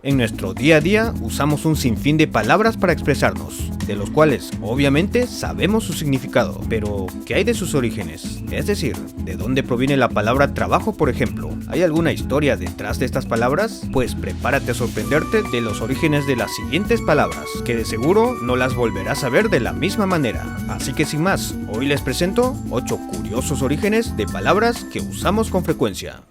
En nuestro día a día usamos un sinfín de palabras para expresarnos, de los cuales obviamente sabemos su significado, pero ¿qué hay de sus orígenes? Es decir, ¿de dónde proviene la palabra trabajo, por ejemplo? ¿Hay alguna historia detrás de estas palabras? Pues prepárate a sorprenderte de los orígenes de las siguientes palabras, que de seguro no las volverás a ver de la misma manera. Así que sin más, hoy les presento 8 curiosos orígenes de palabras que usamos con frecuencia.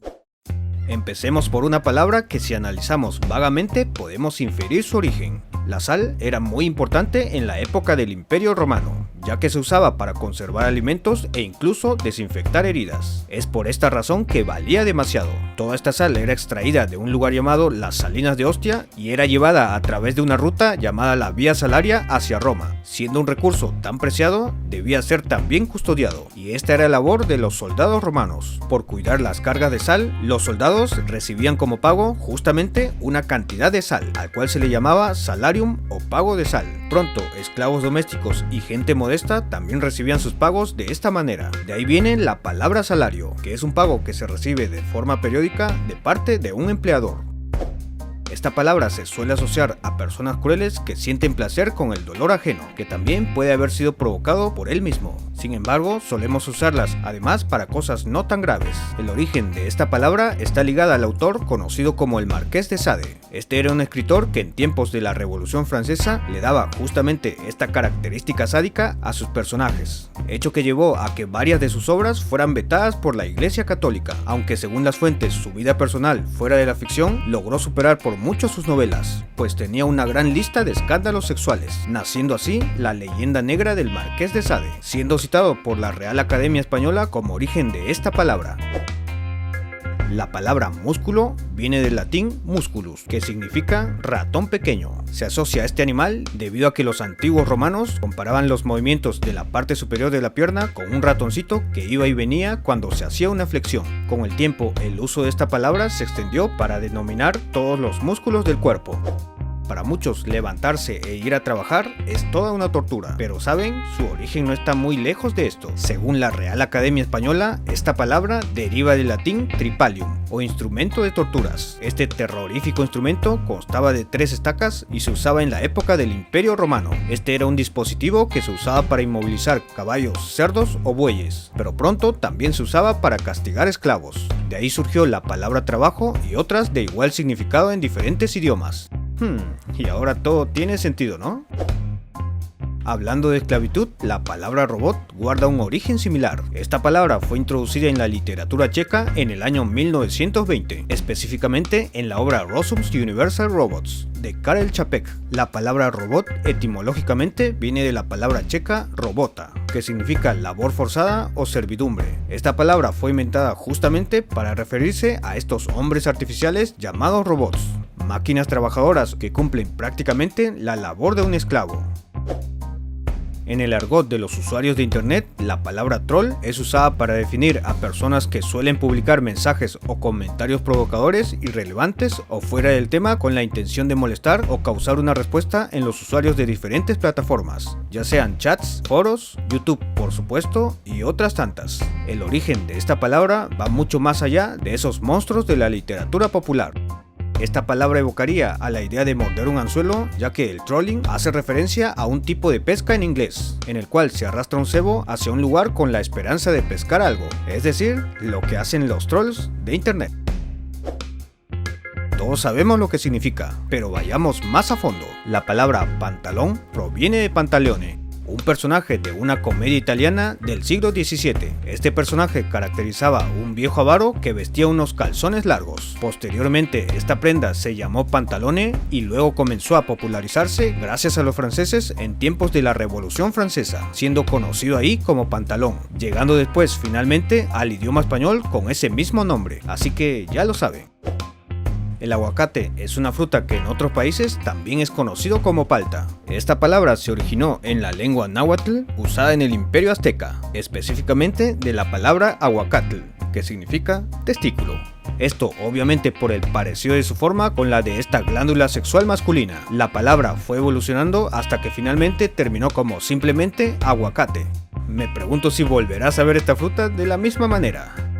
Empecemos por una palabra que si analizamos vagamente podemos inferir su origen. La sal era muy importante en la época del Imperio Romano, ya que se usaba para conservar alimentos e incluso desinfectar heridas. Es por esta razón que valía demasiado. Toda esta sal era extraída de un lugar llamado las Salinas de Ostia y era llevada a través de una ruta llamada la Vía Salaria hacia Roma. Siendo un recurso tan preciado, debía ser también custodiado, y esta era la labor de los soldados romanos. Por cuidar las cargas de sal, los soldados recibían como pago justamente una cantidad de sal, al cual se le llamaba salarium o pago de sal. Pronto, esclavos domésticos y gente modesta también recibían sus pagos de esta manera. De ahí viene la palabra salario, que es un pago que se recibe de forma periódica de parte de un empleador. Esta palabra se suele asociar a personas crueles que sienten placer con el dolor ajeno, que también puede haber sido provocado por él mismo. Sin embargo, solemos usarlas además para cosas no tan graves. El origen de esta palabra está ligada al autor conocido como el Marqués de Sade. Este era un escritor que en tiempos de la Revolución Francesa le daba justamente esta característica sádica a sus personajes, hecho que llevó a que varias de sus obras fueran vetadas por la Iglesia Católica, aunque según las fuentes su vida personal fuera de la ficción logró superar por mucho sus novelas, pues tenía una gran lista de escándalos sexuales, naciendo así la leyenda negra del Marqués de Sade, siendo citado por la Real Academia Española como origen de esta palabra. La palabra músculo viene del latín musculus, que significa ratón pequeño. Se asocia a este animal debido a que los antiguos romanos comparaban los movimientos de la parte superior de la pierna con un ratoncito que iba y venía cuando se hacía una flexión. Con el tiempo, el uso de esta palabra se extendió para denominar todos los músculos del cuerpo. Para muchos, levantarse e ir a trabajar es toda una tortura, pero saben, su origen no está muy lejos de esto. Según la Real Academia Española, esta palabra deriva del latín tripalium, o instrumento de torturas. Este terrorífico instrumento constaba de 3 estacas y se usaba en la época del Imperio Romano. Este era un dispositivo que se usaba para inmovilizar caballos, cerdos o bueyes, pero pronto también se usaba para castigar esclavos. De ahí surgió la palabra trabajo y otras de igual significado en diferentes idiomas. Y ahora todo tiene sentido, ¿no? Hablando de esclavitud, la palabra robot guarda un origen similar. Esta palabra fue introducida en la literatura checa en el año 1920, específicamente en la obra Rossum's Universal Robots, de Karel Čapek. La palabra robot etimológicamente viene de la palabra checa robota, que significa labor forzada o servidumbre. Esta palabra fue inventada justamente para referirse a estos hombres artificiales llamados robots, máquinas trabajadoras que cumplen prácticamente la labor de un esclavo. En el argot de los usuarios de internet, la palabra troll es usada para definir a personas que suelen publicar mensajes o comentarios provocadores, irrelevantes o fuera del tema con la intención de molestar o causar una respuesta en los usuarios de diferentes plataformas, ya sean chats, foros, YouTube por supuesto y otras tantas. El origen de esta palabra va mucho más allá de esos monstruos de la literatura popular. Esta palabra evocaría a la idea de morder un anzuelo, ya que el trolling hace referencia a un tipo de pesca en inglés, en el cual se arrastra un cebo hacia un lugar con la esperanza de pescar algo, es decir, lo que hacen los trolls de internet. Todos sabemos lo que significa, pero vayamos más a fondo. La palabra pantalón proviene de Pantaleone, un personaje de una comedia italiana del siglo XVII. Este personaje caracterizaba a un viejo avaro que vestía unos calzones largos. Posteriormente, esta prenda se llamó pantalone y luego comenzó a popularizarse gracias a los franceses en tiempos de la Revolución Francesa, siendo conocido ahí como pantalón, llegando después finalmente al idioma español con ese mismo nombre. Así que ya lo saben. El aguacate es una fruta que en otros países también es conocido como palta. Esta palabra se originó en la lengua náhuatl usada en el Imperio Azteca, específicamente de la palabra aguacatl, que significa testículo. Esto obviamente por el parecido de su forma con la de esta glándula sexual masculina. La palabra fue evolucionando hasta que finalmente terminó como simplemente aguacate. Me pregunto si volverás a ver esta fruta de la misma manera.